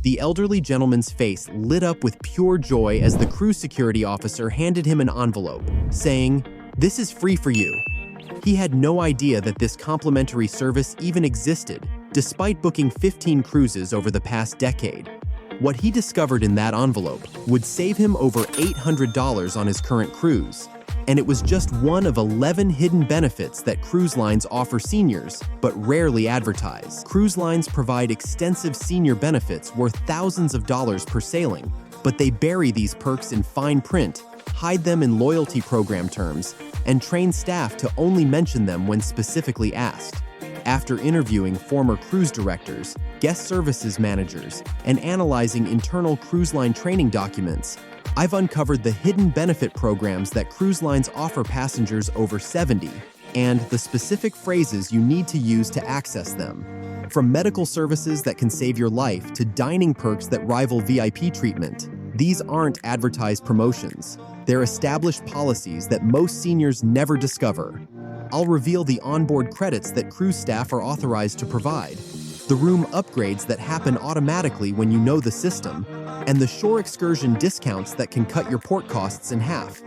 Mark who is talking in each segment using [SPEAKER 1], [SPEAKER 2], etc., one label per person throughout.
[SPEAKER 1] The elderly gentleman's face lit up with pure joy as the cruise security officer handed him an envelope, saying, "This is free for you." He had no idea that this complimentary service even existed, despite booking 15 cruises over the past decade. What he discovered in that envelope would save him over $800 on his current cruise, and it was just one of 11 hidden benefits that cruise lines offer seniors, but rarely advertise. Cruise lines provide extensive senior benefits worth thousands of dollars per sailing, but they bury these perks in fine print, hide them in loyalty program terms, and train staff to only mention them when specifically asked. After interviewing former cruise directors, guest services managers, and analyzing internal cruise line training documents, I've uncovered the hidden benefit programs that cruise lines offer passengers over 70 and the specific phrases you need to use to access them. From medical services that can save your life to dining perks that rival VIP treatment, these aren't advertised promotions. They're established policies that most seniors never discover. I'll reveal the onboard credits that cruise staff are authorized to provide, the room upgrades that happen automatically when you know the system, and the shore excursion discounts that can cut your port costs in half.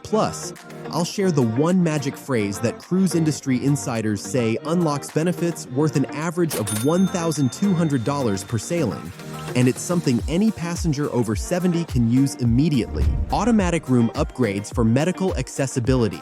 [SPEAKER 1] Plus, I'll share the one magic phrase that cruise industry insiders say unlocks benefits worth an average of $1,200 per sailing, and it's something any passenger over 70 can use immediately. Automatic room upgrades for medical accessibility.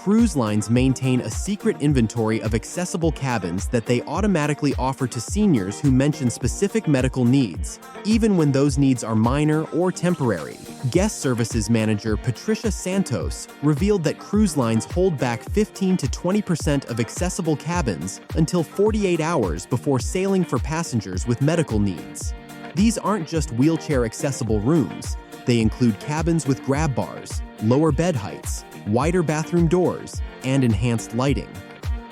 [SPEAKER 1] Cruise lines maintain a secret inventory of accessible cabins that they automatically offer to seniors who mention specific medical needs, even when those needs are minor or temporary. Guest services manager Patricia Santos revealed that cruise lines hold back 15 to 20% of accessible cabins until 48 hours before sailing for passengers with medical needs. These aren't just wheelchair-accessible rooms. They include cabins with grab bars, lower bed heights, wider bathroom doors, and enhanced lighting.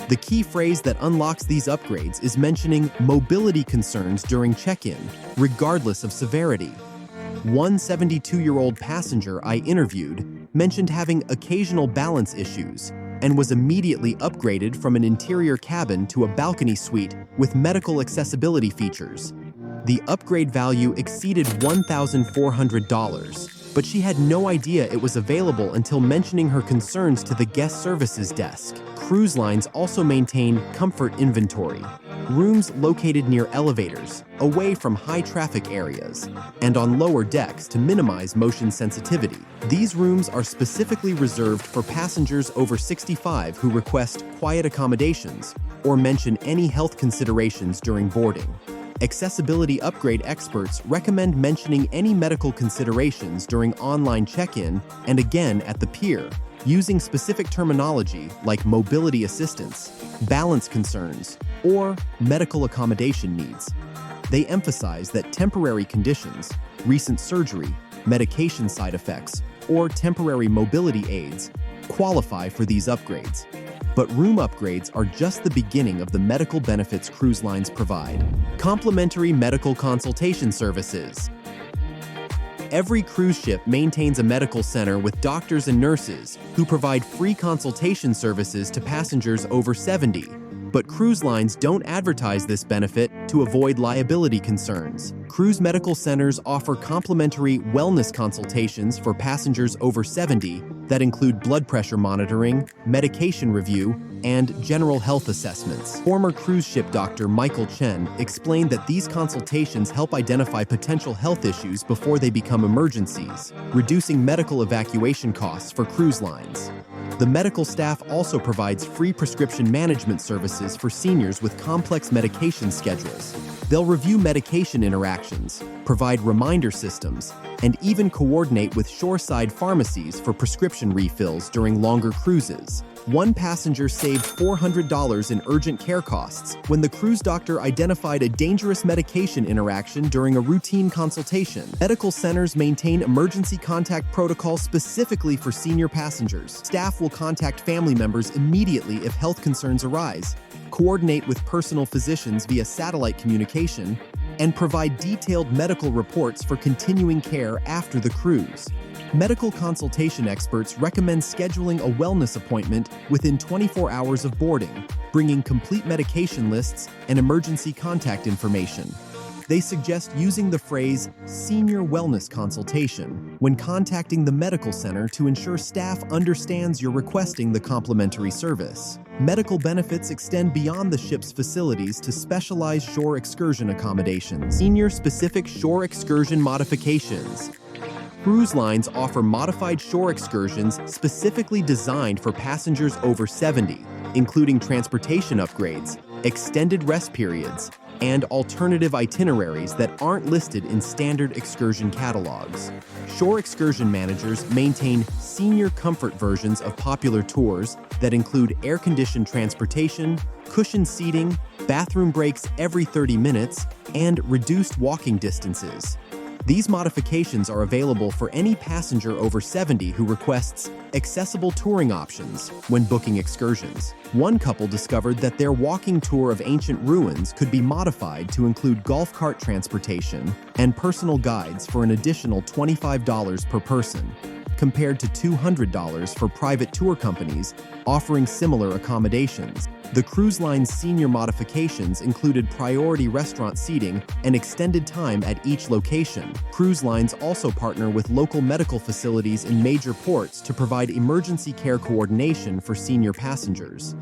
[SPEAKER 1] The key phrase that unlocks these upgrades is mentioning mobility concerns during check-in, regardless of severity. One 72-year-old passenger I interviewed mentioned having occasional balance issues and was immediately upgraded from an interior cabin to a balcony suite with medical accessibility features. The upgrade value exceeded $1,400. But she had no idea it was available until mentioning her concerns to the guest services desk. Cruise lines also maintain comfort inventory, rooms located near elevators, away from high-traffic areas, and on lower decks to minimize motion sensitivity. These rooms are specifically reserved for passengers over 65 who request quiet accommodations or mention any health considerations during boarding. Accessibility upgrade experts recommend mentioning any medical considerations during online check-in and again at the pier, using specific terminology like mobility assistance, balance concerns, or medical accommodation needs. They emphasize that temporary conditions, recent surgery, medication side effects, or temporary mobility aids qualify for these upgrades. But room upgrades are just the beginning of the medical benefits cruise lines provide. Complimentary medical consultation services. Every cruise ship maintains a medical center with doctors and nurses who provide free consultation services to passengers over 70. But cruise lines don't advertise this benefit to avoid liability concerns. Cruise medical centers offer complimentary wellness consultations for passengers over 70 that include blood pressure monitoring, medication review, and general health assessments. Former cruise ship doctor Michael Chen explained that these consultations help identify potential health issues before they become emergencies, reducing medical evacuation costs for cruise lines. The medical staff also provides free prescription management services for seniors with complex medication schedules. They'll review medication interactions, provide reminder systems, and even coordinate with shoreside pharmacies for prescription refills during longer cruises. One passenger saved $400 in urgent care costs when the cruise doctor identified a dangerous medication interaction during a routine consultation. Medical centers maintain emergency contact protocols specifically for senior passengers. Staff will contact family members immediately if health concerns arise, coordinate with personal physicians via satellite communication, and provide detailed medical reports for continuing care after the cruise. Medical consultation experts recommend scheduling a wellness appointment within 24 hours of boarding, bringing complete medication lists and emergency contact information. They suggest using the phrase senior wellness consultation when contacting the medical center to ensure staff understands you're requesting the complimentary service. Medical benefits extend beyond the ship's facilities to specialized shore excursion accommodations. Senior-specific shore excursion modifications. Cruise lines offer modified shore excursions specifically designed for passengers over 70, including transportation upgrades, extended rest periods, and alternative itineraries that aren't listed in standard excursion catalogs. Shore excursion managers maintain senior comfort versions of popular tours that include air-conditioned transportation, cushioned seating, bathroom breaks every 30 minutes, and reduced walking distances. These modifications are available for any passenger over 70 who requests accessible touring options when booking excursions. One couple discovered that their walking tour of ancient ruins could be modified to include golf cart transportation and personal guides for an additional $25 per person, compared to $200 for private tour companies offering similar accommodations. The cruise line's senior modifications included priority restaurant seating and extended time at each location. Cruise lines also partner with local medical facilities in major ports to provide emergency care coordination for senior passengers.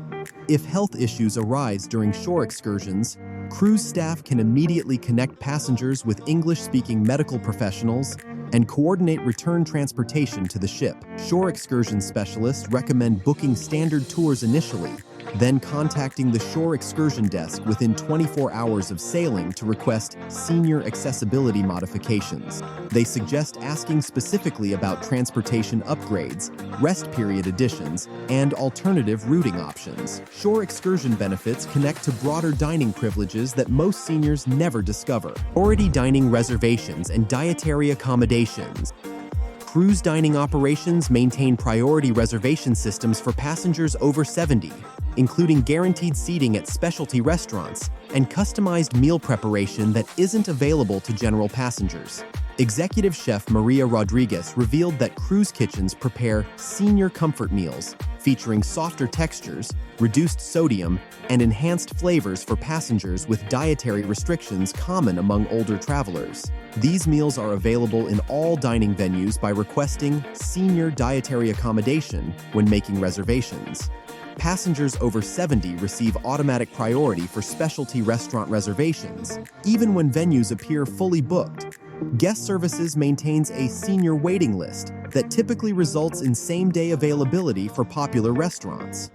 [SPEAKER 1] If health issues arise during shore excursions, cruise staff can immediately connect passengers with English-speaking medical professionals and coordinate return transportation to the ship. Shore excursion specialists recommend booking standard tours initially, then contacting the shore excursion desk within 24 hours of sailing to request senior accessibility modifications. They suggest asking specifically about transportation upgrades, rest period additions, and alternative routing options. Shore excursion benefits connect to broader dining privileges that most seniors never discover. Priority dining reservations and dietary accommodations. Cruise dining operations maintain priority reservation systems for passengers over 70, including guaranteed seating at specialty restaurants and customized meal preparation that isn't available to general passengers. Executive Chef Maria Rodriguez revealed that cruise kitchens prepare senior comfort meals featuring softer textures, reduced sodium, and enhanced flavors for passengers with dietary restrictions common among older travelers. These meals are available in all dining venues by requesting senior dietary accommodation when making reservations. Passengers over 70 receive automatic priority for specialty restaurant reservations, even when venues appear fully booked. Guest Services maintains a senior waiting list that typically results in same-day availability for popular restaurants.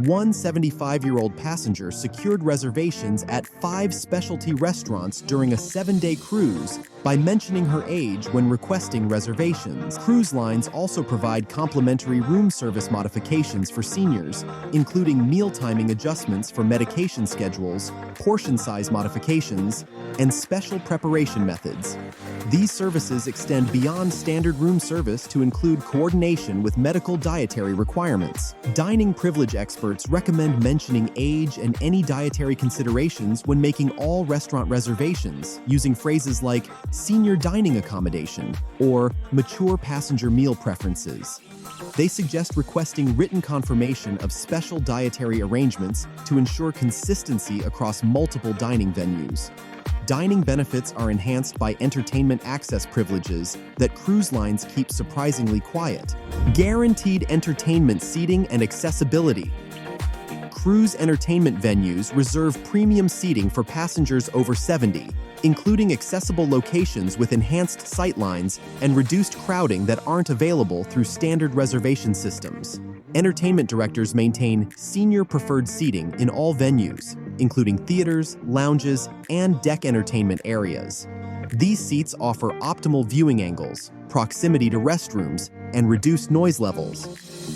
[SPEAKER 1] One 75-year-old passenger secured reservations at 5 specialty restaurants during a 7-day cruise by mentioning her age when requesting reservations. Cruise lines also provide complimentary room service modifications for seniors, including meal timing adjustments for medication schedules, portion size modifications, and special preparation methods. These services extend beyond standard room service to include coordination with medical dietary requirements. Dining privilege experts recommend mentioning age and any dietary considerations when making all restaurant reservations, using phrases like senior dining accommodation or mature passenger meal preferences. They suggest requesting written confirmation of special dietary arrangements to ensure consistency across multiple dining venues. Dining benefits are enhanced by entertainment access privileges that cruise lines keep surprisingly quiet. Guaranteed entertainment seating and accessibility. Cruise entertainment venues reserve premium seating for passengers over 70, including accessible locations with enhanced sightlines and reduced crowding that aren't available through standard reservation systems. Entertainment directors maintain senior preferred seating in all venues, including theaters, lounges, and deck entertainment areas. These seats offer optimal viewing angles, proximity to restrooms, and reduced noise levels.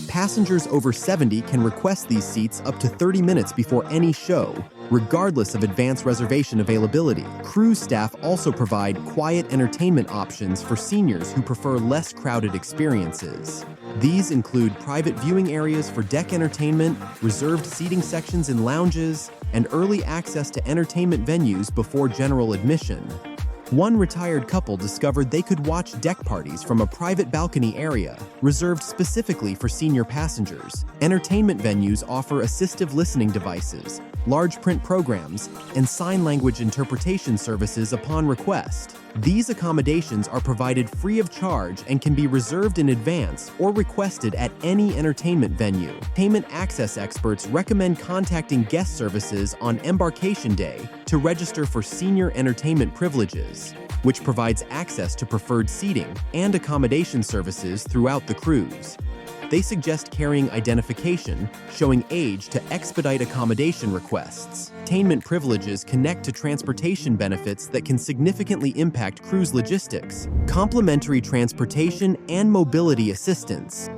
[SPEAKER 1] Passengers over 70 can request these seats up to 30 minutes before any show, regardless of advance reservation availability. Cruise staff also provide quiet entertainment options for seniors who prefer less crowded experiences. These include private viewing areas for deck entertainment, reserved seating sections in lounges, and early access to entertainment venues before general admission. One retired couple discovered they could watch deck parties from a private balcony area reserved specifically for senior passengers. Entertainment venues offer assistive listening devices, large print programs, and sign language interpretation services upon request. These accommodations are provided free of charge and can be reserved in advance or requested at any entertainment venue. Entertainment access experts recommend contacting guest services on embarkation day to register for senior entertainment privileges, which provides access to preferred seating and accommodation services throughout the cruise. They suggest carrying identification showing age to expedite accommodation requests. Entertainment privileges connect to transportation benefits that can significantly impact cruise logistics. Complimentary transportation and mobility assistance.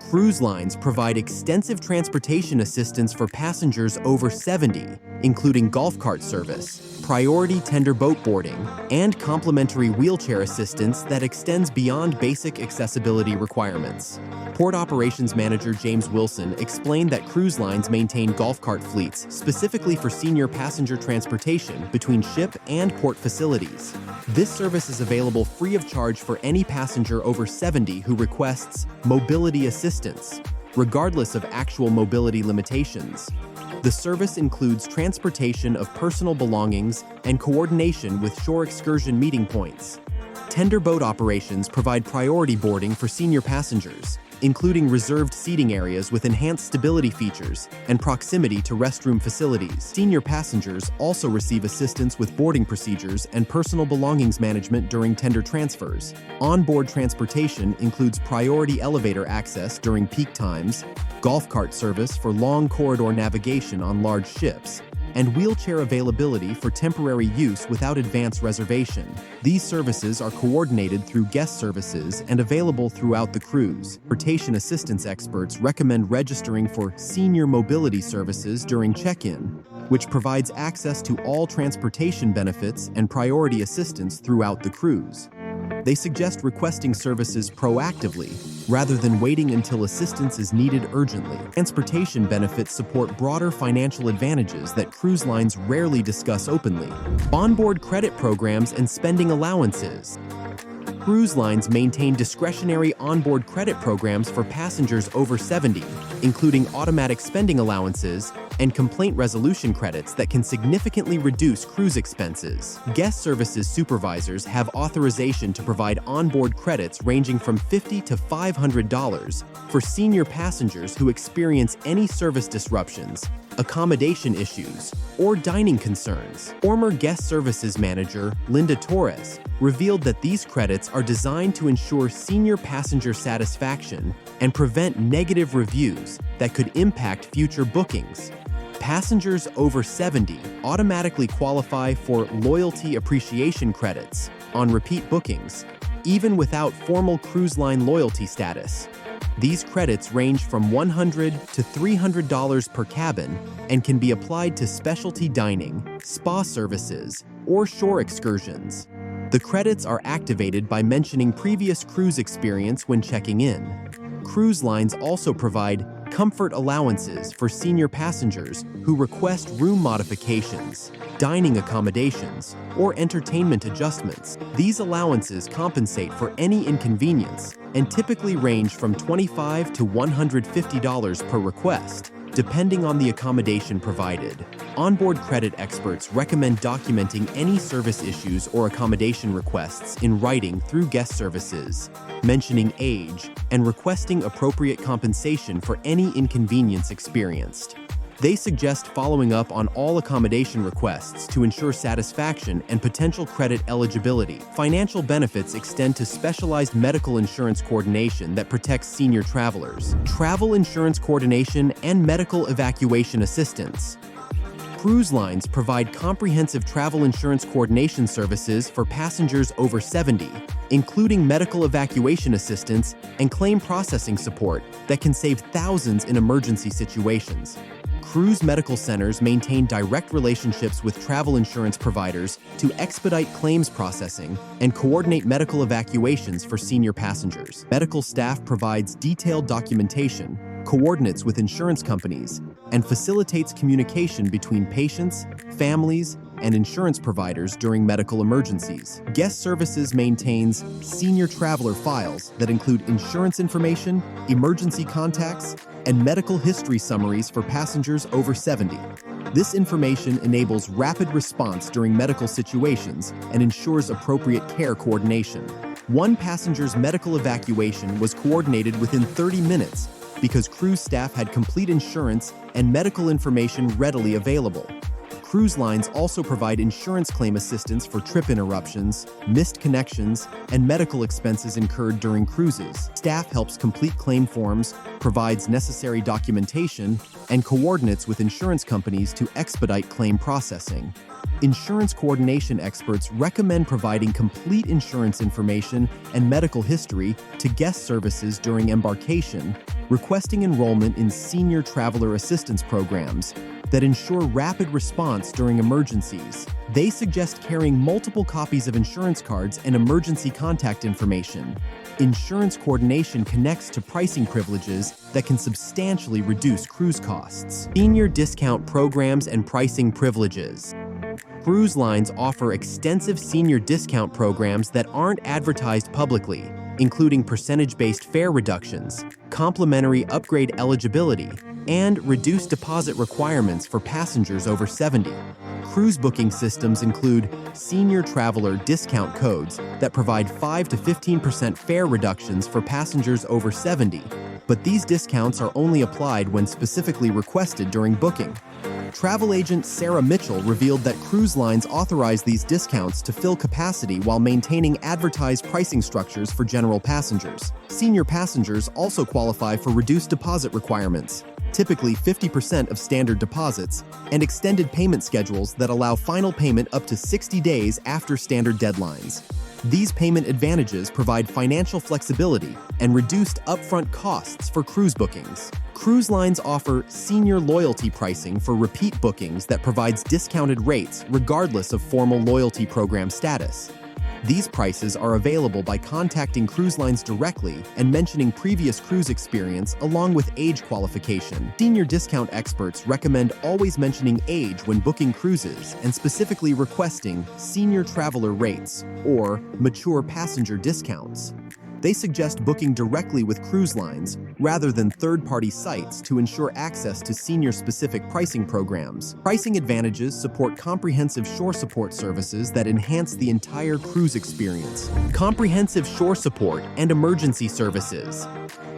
[SPEAKER 1] Cruise lines provide extensive transportation assistance for passengers over 70, including golf cart service, priority tender boat boarding, and complimentary wheelchair assistance that extends beyond basic accessibility requirements. Port Operations Manager James Wilson explained that cruise lines maintain golf cart fleets specifically for senior passenger transportation between ship and port facilities. This service is available free of charge for any passenger over 70 who requests mobility assistance, regardless of actual mobility limitations. The service includes transportation of personal belongings and coordination with shore excursion meeting points. Tender boat operations provide priority boarding for senior passengers, including reserved seating areas with enhanced stability features and proximity to restroom facilities. Senior passengers also receive assistance with boarding procedures and personal belongings management during tender transfers. Onboard transportation includes priority elevator access during peak times, golf cart service for long corridor navigation on large ships, and wheelchair availability for temporary use without advance reservation. These services are coordinated through guest services and available throughout the cruise. Transportation assistance experts recommend registering for senior mobility services during check-in, which provides access to all transportation benefits and priority assistance throughout the cruise. They suggest requesting services proactively, rather than waiting until assistance is needed urgently. Transportation benefits support broader financial advantages that cruise lines rarely discuss openly. Onboard credit programs and spending allowances. Cruise lines maintain discretionary onboard credit programs for passengers over 70, including automatic spending allowances and complaint resolution credits that can significantly reduce cruise expenses. Guest services supervisors have authorization to provide onboard credits ranging from $50 to $500 for senior passengers who experience any service disruptions, accommodation issues, or dining concerns. Former guest services manager Linda Torres revealed that these credits are designed to ensure senior passenger satisfaction and prevent negative reviews that could impact future bookings. Passengers over 70 automatically qualify for loyalty appreciation credits on repeat bookings, even without formal cruise line loyalty status. These credits range from $100 to $300 per cabin and can be applied to specialty dining, spa services, or shore excursions. The credits are activated by mentioning previous cruise experience when checking in. Cruise lines also provide comfort allowances for senior passengers who request room modifications, dining accommodations, or entertainment adjustments. These allowances compensate for any inconvenience and typically range from $25 to $150 per request, depending on the accommodation provided. Onboard credit experts recommend documenting any service issues or accommodation requests in writing through guest services, mentioning age, and requesting appropriate compensation for any inconvenience experienced. They suggest following up on all accommodation requests to ensure satisfaction and potential credit eligibility. Financial benefits extend to specialized medical insurance coordination that protects senior travelers, travel insurance coordination, and medical evacuation assistance. Cruise lines provide comprehensive travel insurance coordination services for passengers over 70, including medical evacuation assistance and claim processing support that can save thousands in emergency situations. Cruise medical centers maintain direct relationships with travel insurance providers to expedite claims processing and coordinate medical evacuations for senior passengers. Medical staff provides detailed documentation, coordinates with insurance companies, and facilitates communication between patients, families, and insurance providers during medical emergencies. Guest Services maintains senior traveler files that include insurance information, emergency contacts, and medical history summaries for passengers over 70. This information enables rapid response during medical situations and ensures appropriate care coordination. One passenger's medical evacuation was coordinated within 30 minutes because cruise staff had complete insurance and medical information readily available. Cruise lines also provide insurance claim assistance for trip interruptions, missed connections, and medical expenses incurred during cruises. Staff helps complete claim forms, provides necessary documentation, and coordinates with insurance companies to expedite claim processing. Insurance coordination experts recommend providing complete insurance information and medical history to guest services during embarkation, requesting enrollment in senior traveler assistance programs that ensure rapid response during emergencies. They suggest carrying multiple copies of insurance cards and emergency contact information. Insurance coordination connects to pricing privileges that can substantially reduce cruise costs. Senior discount programs and pricing privileges. Cruise lines offer extensive senior discount programs that aren't advertised publicly, including percentage-based fare reductions, complimentary upgrade eligibility, and reduced deposit requirements for passengers over 70. Cruise booking systems include senior traveler discount codes that provide 5 to 15% fare reductions for passengers over 70, but these discounts are only applied when specifically requested during booking. Travel agent Sarah Mitchell revealed that cruise lines authorize these discounts to fill capacity while maintaining advertised pricing structures for general passengers. Senior passengers also qualify for reduced deposit requirements, typically 50% of standard deposits, and extended payment schedules that allow final payment up to 60 days after standard deadlines. These payment advantages provide financial flexibility and reduced upfront costs for cruise bookings. Cruise lines offer senior loyalty pricing for repeat bookings that provides discounted rates regardless of formal loyalty program status. These prices are available by contacting cruise lines directly and mentioning previous cruise experience along with age qualification. Senior discount experts recommend always mentioning age when booking cruises and specifically requesting senior traveler rates or mature passenger discounts. They suggest booking directly with cruise lines rather than third-party sites to ensure access to senior-specific pricing programs. Pricing advantages support comprehensive shore support services that enhance the entire cruise experience. Comprehensive shore support and emergency services.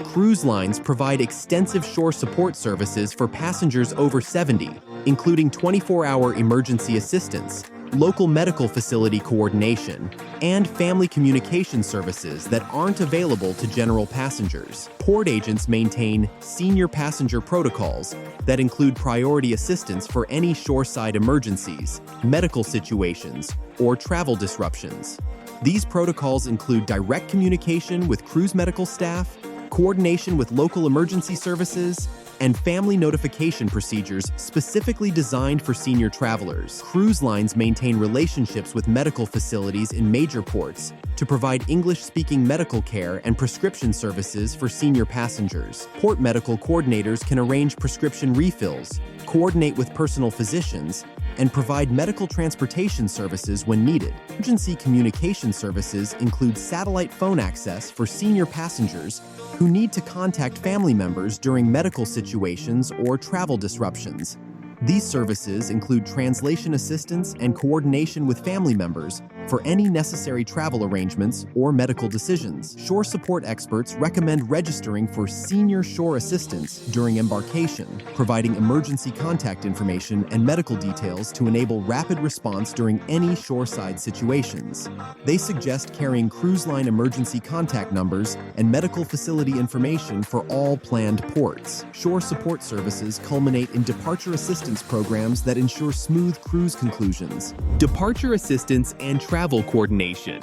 [SPEAKER 1] Cruise lines provide extensive shore support services for passengers over 70, including 24-hour emergency assistance, local medical facility coordination, and family communication services that aren't available to general passengers. Port agents maintain senior passenger protocols that include priority assistance for any shoreside emergencies, medical situations, or travel disruptions. These protocols include direct communication with cruise medical staff, coordination with local emergency services, and family notification procedures specifically designed for senior travelers. Cruise lines maintain relationships with medical facilities in major ports to provide English-speaking medical care and prescription services for senior passengers. Port medical coordinators can arrange prescription refills, coordinate with personal physicians, and provide medical transportation services when needed. Emergency communication services include satellite phone access for senior passengers who need to contact family members during medical situations or travel disruptions. These services include translation assistance and coordination with family members for any necessary travel arrangements or medical decisions. Shore support experts recommend registering for senior shore assistance during embarkation, providing emergency contact information and medical details to enable rapid response during any shoreside situations. They suggest carrying cruise line emergency contact numbers and medical facility information for all planned ports. Shore support services culminate in departure assistance programs that ensure smooth cruise conclusions. Departure assistance and travel coordination.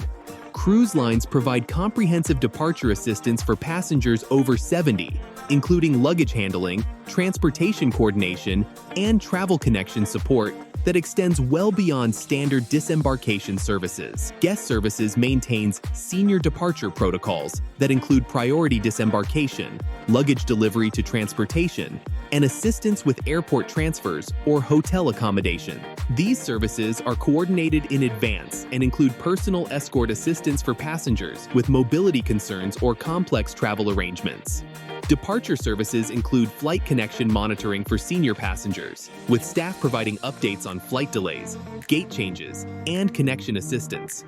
[SPEAKER 1] Cruise lines provide comprehensive departure assistance for passengers over 70, including luggage handling, transportation coordination, and travel connection support that extends well beyond standard disembarkation services. Guest Services maintains senior departure protocols that include priority disembarkation, luggage delivery to transportation, and assistance with airport transfers or hotel accommodation. These services are coordinated in advance and include personal escort assistance for passengers with mobility concerns or complex travel arrangements. Departure services include flight connection monitoring for senior passengers, with staff providing updates on flight delays, gate changes, and connection assistance.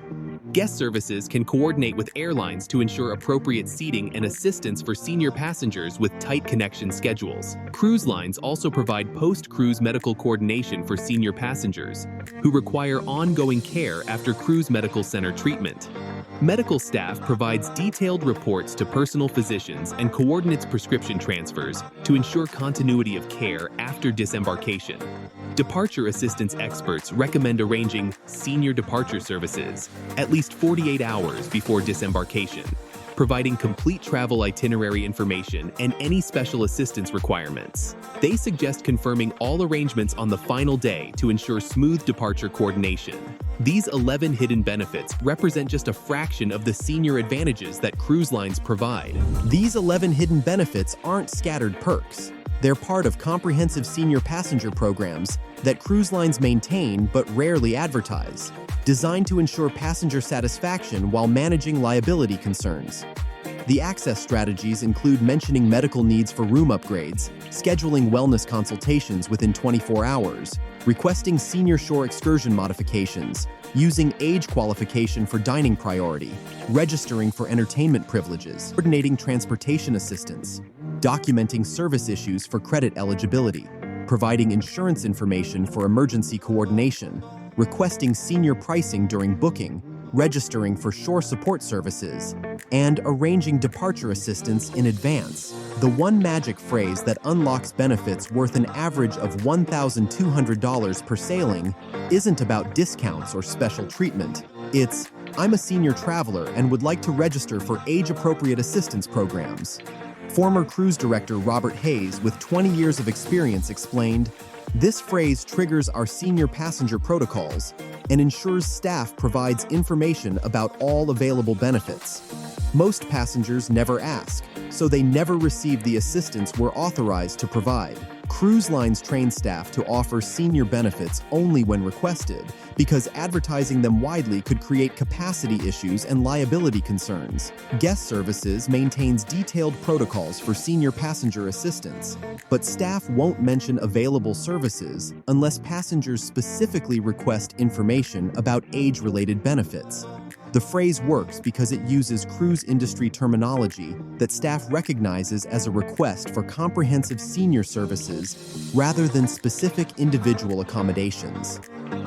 [SPEAKER 1] Guest services can coordinate with airlines to ensure appropriate seating and assistance for senior passengers with tight connection schedules. Cruise lines also provide post-cruise medical coordination for senior passengers who require ongoing care after cruise medical center treatment. Medical staff provides detailed reports to personal physicians and coordinates prescription transfers to ensure continuity of care after disembarkation. Departure assistance experts recommend arranging senior departure services at least 48 hours before disembarkation, providing complete travel itinerary information and any special assistance requirements. They suggest confirming all arrangements on the final day to ensure smooth departure coordination. These 11 hidden benefits represent just a fraction of the senior advantages that cruise lines provide. These 11 hidden benefits aren't scattered perks. They're part of comprehensive senior passenger programs that cruise lines maintain but rarely advertise, designed to ensure passenger satisfaction while managing liability concerns. The access strategies include mentioning medical needs for room upgrades, scheduling wellness consultations within 24 hours, requesting senior shore excursion modifications, using age qualification for dining priority, registering for entertainment privileges, coordinating transportation assistance, documenting service issues for credit eligibility, providing insurance information for emergency coordination, requesting senior pricing during booking, registering for shore support services, and arranging departure assistance in advance. The one magic phrase that unlocks benefits worth an average of $1,200 per sailing isn't about discounts or special treatment. It's, "I'm a senior traveler and would like to register for age-appropriate assistance programs." Former cruise director Robert Hayes, with 20 years of experience, explained, "This phrase triggers our senior passenger protocols and ensures staff provides information about all available benefits. Most passengers never ask, so they never receive the assistance we're authorized to provide." Cruise lines train staff to offer senior benefits only when requested, because advertising them widely could create capacity issues and liability concerns. Guest services maintains detailed protocols for senior passenger assistance, but staff won't mention available services unless passengers specifically request information about age-related benefits. The phrase works because it uses cruise industry terminology that staff recognizes as a request for comprehensive senior services rather than specific individual accommodations.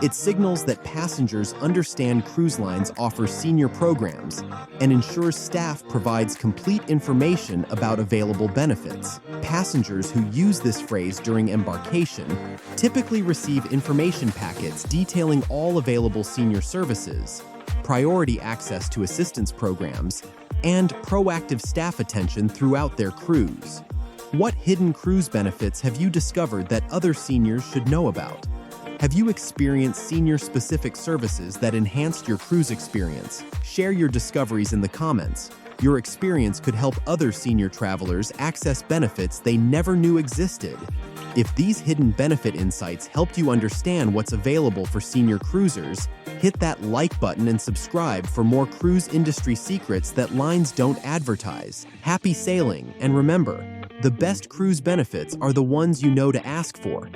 [SPEAKER 1] It signals that passengers understand cruise lines offer senior programs and ensures staff provides complete information about available benefits. Passengers who use this phrase during embarkation typically receive information packets detailing all available senior services, priority access to assistance programs, and proactive staff attention throughout their cruise. What hidden cruise benefits have you discovered that other seniors should know about? Have you experienced senior-specific services that enhanced your cruise experience? Share your discoveries in the comments. Your experience could help other senior travelers access benefits they never knew existed. If these hidden benefit insights helped you understand what's available for senior cruisers, hit that like button and subscribe for more cruise industry secrets that lines don't advertise. Happy sailing, and remember, the best cruise benefits are the ones you know to ask for.